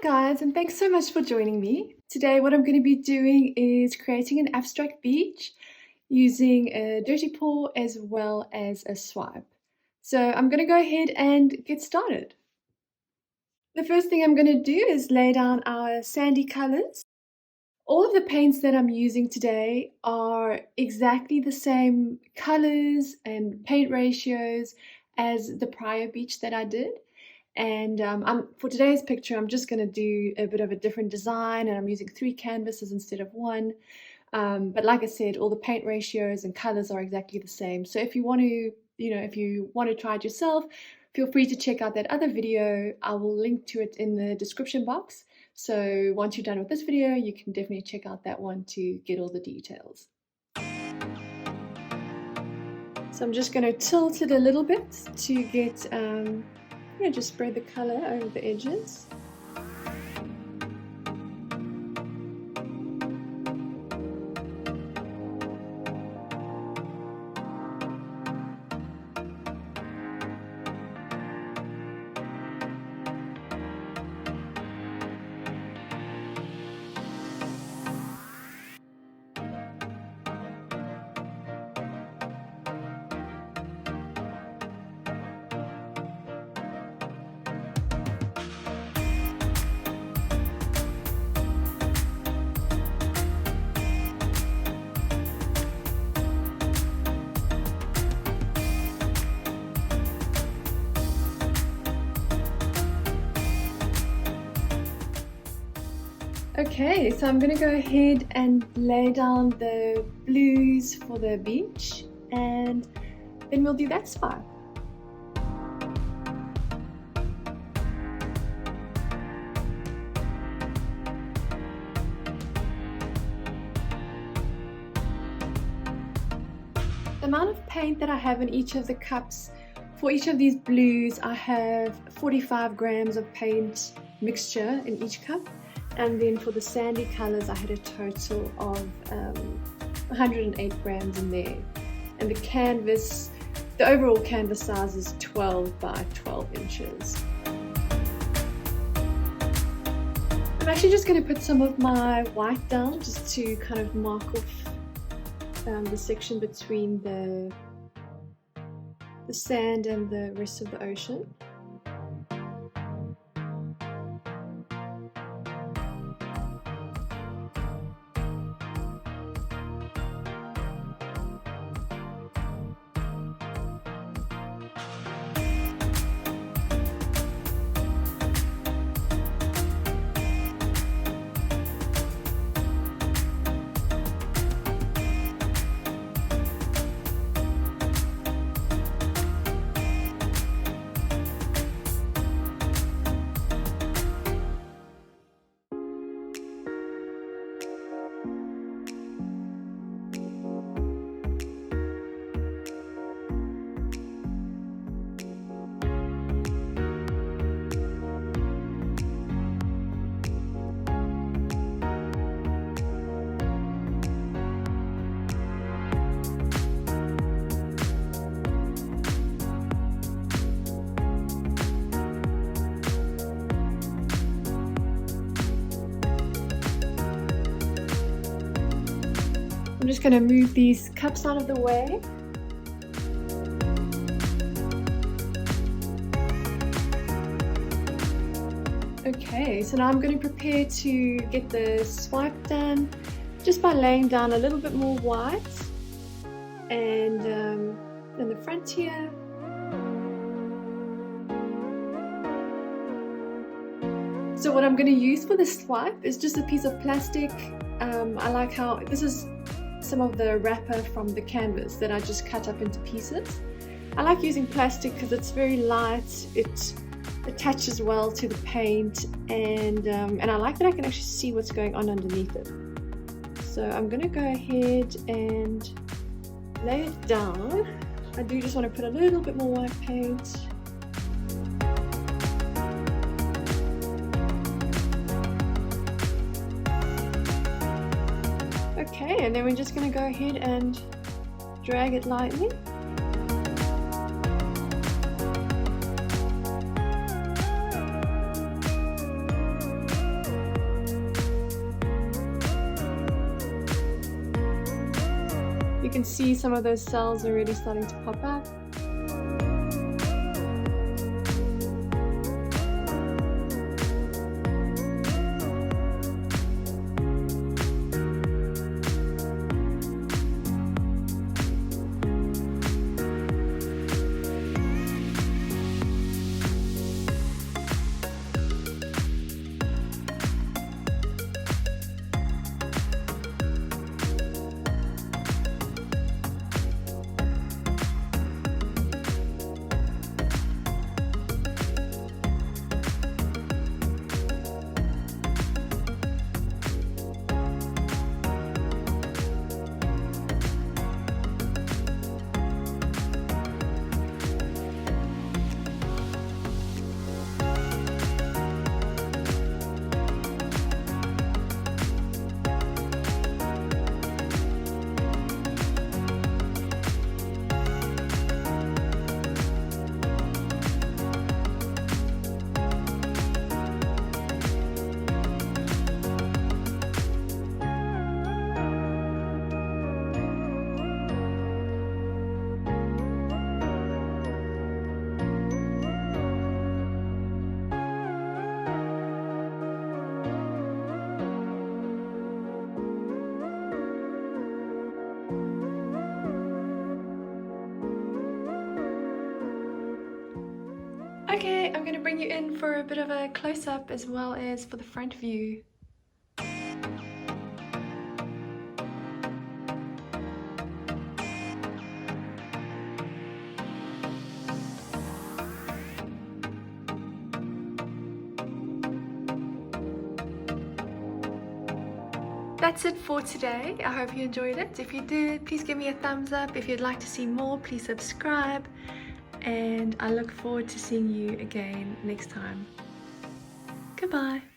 guys, and thanks so much for joining me. Today what I'm going to be doing is creating an abstract beach using a dirty pour as well as a swipe. So I'm going to go ahead and get started. The first thing I'm going to do is lay down our sandy colors. All of the paints that I'm using today are exactly the same colors and paint ratios as the prior beach that I did. And for today's picture, I'm just going to do a bit of a different design, and I'm using 3 canvases instead of 1. But like I said, all the paint ratios and colors are exactly the same. So if you want to, if you want to try it yourself, feel free to check out that other video. I will link to it in the description box. So once you're done with this video, you can definitely check out that one to get all the details. So I'm just going to tilt it a little bit to get just spread the color over the edges. Okay, so I'm going to go ahead and lay down the blues for the beach, and then we'll do that swipe. The amount of paint that I have in each of the cups, for each of these blues, I have 45 grams of paint mixture in each cup. And then for the sandy colors, I had a total of 108 grams in there. And the canvas, the overall canvas size is 12 by 12 inches. I'm actually just going to put some of my white down just to kind of mark off the section between the sand and the rest of the ocean. I'm just going to move these cups out of the way. Okay, so now I'm going to prepare to get the swipe done just by laying down a little bit more white and in the front here. So what I'm going to use for the swipe is just a piece of plastic. I like how this is some of the wrapper from the canvas that I just cut up into pieces. I like using plastic because it's very light, it attaches well to the paint, and I like that I can actually see what's going on underneath it. So I'm going to go ahead and lay it down. I do just want to put a little bit more white paint. Okay, and then we're just going to go ahead and drag it lightly. You can see some of those cells already starting to pop up. Okay, I'm going to bring you in for a bit of a close-up as well as for the front view. That's it for today. I hope you enjoyed it. If you did, please give me a thumbs up. If you'd like to see more, please subscribe. And I look forward to seeing you again next time. Goodbye.